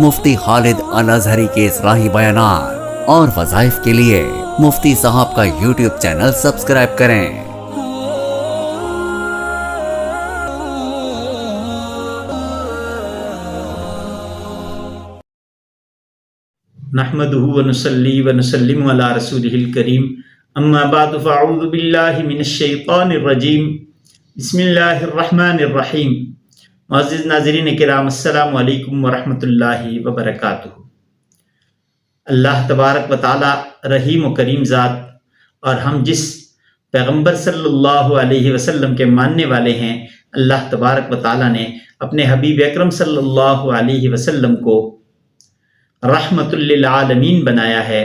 مفتی خالد الازہری کے اصلاحی بیانات اور وظائف کے لیے مفتی صاحب کا یوٹیوب چینل سبسکرائب کریں۔ نحمده ونصلي ونسلم على رسوله الكريم اما بعد فاعوذ بالله من الشیطان الرجیم بسم اللہ الرحمن الرحیم۔ معزز ناظرین کرام، السلام علیکم ورحمۃ اللہ وبرکاتہ۔ اللہ تبارک و تعالی رحیم و کریم ذات، اور ہم جس پیغمبر صلی اللہ علیہ وسلم کے ماننے والے ہیں، اللہ تبارک و تعالی نے اپنے حبیب اکرم صلی اللہ علیہ وسلم کو رحمت للعالمین بنایا ہے،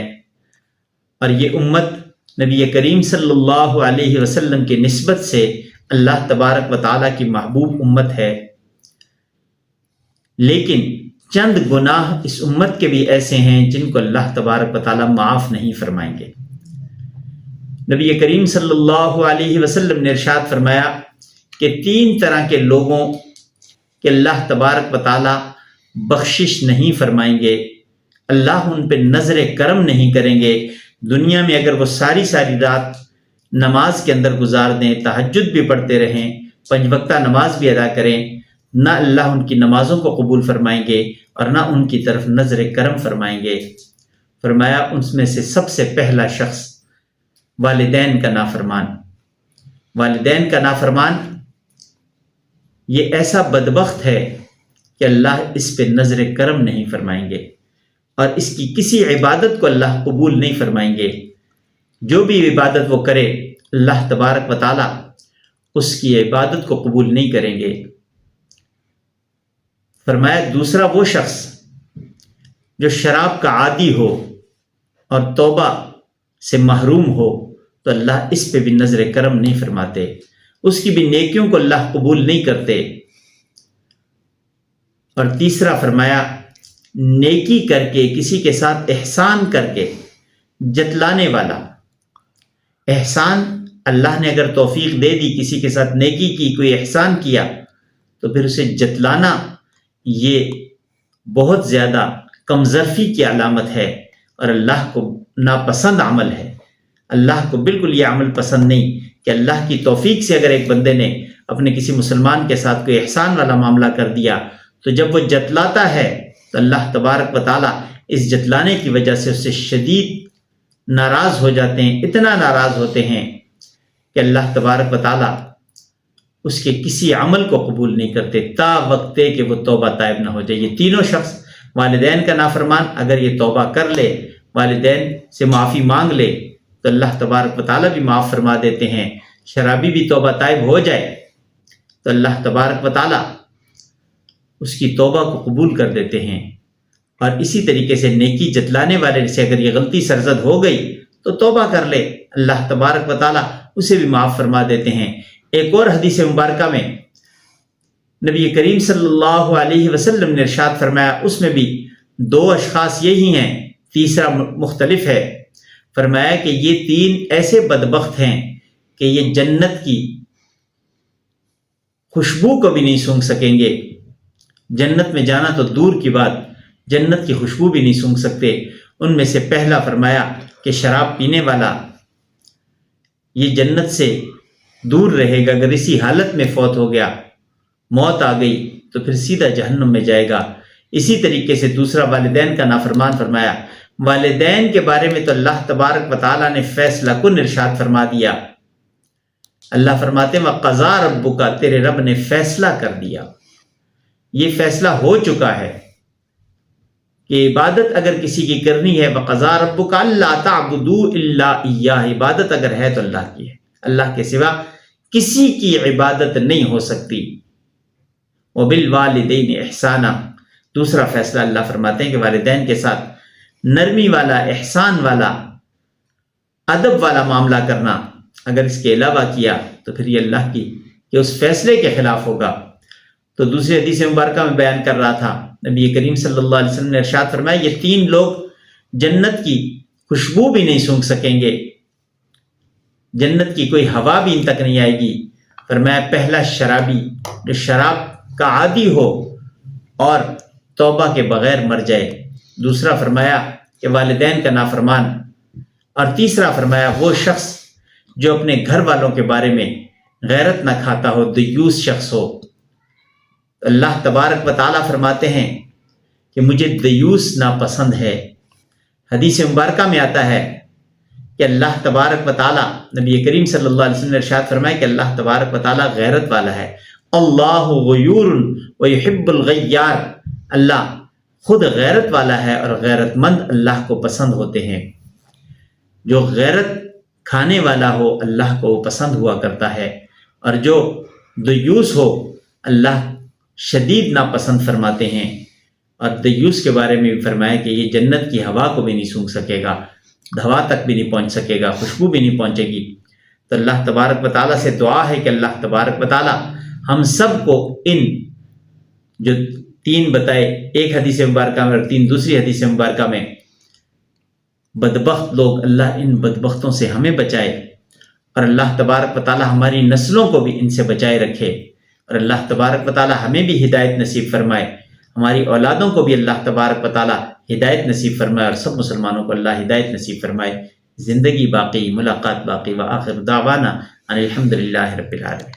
اور یہ امت نبی کریم صلی اللہ علیہ وسلم کی نسبت سے اللہ تبارک و تعالیٰ کی محبوب امت ہے۔ لیکن چند گناہ اس امت کے بھی ایسے ہیں جن کو اللہ تبارک و تعالیٰ معاف نہیں فرمائیں گے۔ نبی کریم صلی اللہ علیہ وسلم نے ارشاد فرمایا کہ 3 طرح کے لوگوں کے اللہ تبارک و تعالیٰ بخشش نہیں فرمائیں گے، اللہ ان پہ نظر کرم نہیں کریں گے۔ دنیا میں اگر وہ ساری رات نماز کے اندر گزار دیں، تہجد بھی پڑھتے رہیں، 5 وقتہ نماز بھی ادا کریں، نہ اللہ ان کی نمازوں کو قبول فرمائیں گے اور نہ ان کی طرف نظر کرم فرمائیں گے۔ فرمایا ان میں سے سب سے پہلا شخص والدین کا نافرمان۔ والدین کا نافرمان یہ ایسا بدبخت ہے کہ اللہ اس پہ نظر کرم نہیں فرمائیں گے، اور اس کی کسی عبادت کو اللہ قبول نہیں فرمائیں گے۔ جو بھی عبادت وہ کرے، اللہ تبارک و تعالیٰ اس کی عبادت کو قبول نہیں کریں گے۔ فرمایا دوسرا وہ شخص جو شراب کا عادی ہو اور توبہ سے محروم ہو، تو اللہ اس پہ بھی نظر کرم نہیں فرماتے، اس کی بھی نیکیوں کو اللہ قبول نہیں کرتے۔ اور تیسرا فرمایا نیکی کر کے، کسی کے ساتھ احسان کر کے جتلانے والا۔ احسان، اللہ نے اگر توفیق دے دی، کسی کے ساتھ نیکی کی، کوئی احسان کیا، تو پھر اسے جتلانا یہ بہت زیادہ کمظرفی کی علامت ہے اور اللہ کو ناپسند عمل ہے۔ اللہ کو بالکل یہ عمل پسند نہیں کہ اللہ کی توفیق سے اگر ایک بندے نے اپنے کسی مسلمان کے ساتھ کوئی احسان والا معاملہ کر دیا، تو جب وہ جتلاتا ہے تو اللہ تبارک و تعالیٰ اس جتلانے کی وجہ سے اس سے شدید ناراض ہو جاتے ہیں، اتنا ناراض ہوتے ہیں کہ اللہ تبارک و تعالیٰ اس کے کسی عمل کو قبول نہیں کرتے تا وقت کہ وہ توبہ طائب نہ ہو جائے۔ یہ تینوں شخص، والدین کا نافرمان اگر یہ توبہ کر لے، والدین سے معافی مانگ لے، تو اللہ تبارک و تعالیٰ بھی معاف فرما دیتے ہیں۔ شرابی بھی توبہ طائب ہو جائے تو اللہ تبارک و تعالیٰ اس کی توبہ کو قبول کر دیتے ہیں۔ اور اسی طریقے سے نیکی جتلانے والے سے اگر یہ غلطی سرزد ہو گئی تو توبہ کر لے، اللہ تبارک و تعالیٰ اسے بھی معاف فرما دیتے ہیں۔ ایک اور حدیث مبارکہ میں نبی کریم صلی اللہ علیہ وسلم نے ارشاد فرمایا، اس میں بھی 2 اشخاص یہی ہیں، تیسرا مختلف ہے۔ فرمایا کہ یہ 3 ایسے بدبخت ہیں کہ یہ جنت کی خوشبو کو بھی نہیں سونگھ سکیں گے۔ جنت میں جانا تو دور کی بات، جنت کی خوشبو بھی نہیں سونگھ سکتے۔ ان میں سے پہلا فرمایا کہ شراب پینے والا، یہ جنت سے دور رہے گا، اگر اسی حالت میں فوت ہو گیا، موت آ گئی، تو پھر سیدھا جہنم میں جائے گا۔ اسی طریقے سے دوسرا والدین کا نافرمان فرمایا۔ والدین کے بارے میں تو اللہ تبارک و تعالیٰ نے فیصلہ کن ارشاد فرما دیا۔ اللہ فرماتے ہیں وَقَضَىٰ رَبُّكَ، تیرے رب نے فیصلہ کر دیا، یہ فیصلہ ہو چکا ہے کہ عبادت اگر کسی کی کرنی ہے، وَقَضَىٰ رَبُّكَ أَلَّا تَعْبُدُوا إِلَّا إِيَّاهُ، عبادت اگر ہے تو اللہ کی ہے، اللہ کے سوا کسی کی عبادت نہیں ہو سکتی۔ وَبِالْوَالِدَيْنِ إِحْسَانًا، دوسرا فیصلہ اللہ فرماتے ہیں کہ والدین کے ساتھ نرمی والا، احسان والا، ادب والا معاملہ کرنا، اگر اس کے علاوہ کیا تو پھر یہ اللہ کی کہ اس فیصلے کے خلاف ہوگا۔ تو دوسری حدیث مبارکہ میں بیان کر رہا تھا، نبی کریم صلی اللہ علیہ وسلم نے ارشاد فرمایا یہ 3 لوگ جنت کی خوشبو بھی نہیں سونگھ سکیں گے، جنت کی کوئی ہوا بھی ان تک نہیں آئے گی۔ فرمایا پہلا شرابی، جو شراب کا عادی ہو اور توبہ کے بغیر مر جائے، دوسرا فرمایا کہ والدین کا نافرمان، اور تیسرا فرمایا وہ شخص جو اپنے گھر والوں کے بارے میں غیرت نہ کھاتا ہو، دیوس شخص ہو۔ اللہ تبارک و تعالیٰ فرماتے ہیں کہ مجھے دیوس ناپسند ہے۔ حدیث مبارکہ میں آتا ہے کہ اللہ تبارک و تعالیٰ، نبی کریم صلی اللہ علیہ وسلم نے ارشاد فرمایا کہ اللہ تبارک و تعالیٰ غیرت والا ہے۔ اللہ غیور ویحب الغیار، اللہ خود غیرت والا ہے اور غیرت مند اللہ کو پسند ہوتے ہیں۔ جو غیرت کھانے والا ہو اللہ کو پسند ہوا کرتا ہے، اور جو دیوس ہو اللہ شدید ناپسند فرماتے ہیں۔ اور دیوس کے بارے میں بھی فرمایا کہ یہ جنت کی ہوا کو بھی نہیں سونگھ سکے گا، ہوا تک بھی نہیں پہنچ سکے گا، خوشبو بھی نہیں پہنچے گی۔ تو اللہ تبارک و تعالیٰ سے دعا ہے کہ اللہ تبارک و تعالیٰ ہم سب کو ان جو 3 بتائے، ایک حدیث مبارکہ میں اور 3 دوسری حدیث مبارکہ میں، بدبخت لوگ، اللہ ان بدبختوں سے ہمیں بچائے، اور اللہ تبارک و تعالیٰ ہماری نسلوں کو بھی ان سے بچائے رکھے، اور اللہ تبارک و تعالیٰ ہمیں بھی ہدایت نصیب فرمائے، ہماری اولادوں کو بھی اللہ تبارک و تعالیٰ ہدایت نصیب فرمائے، اور سب مسلمانوں کو اللہ ہدایت نصیب فرمائے۔ زندگی باقی، ملاقات باقی، وآخر دعوانا ان الحمد للہ رب العالمین۔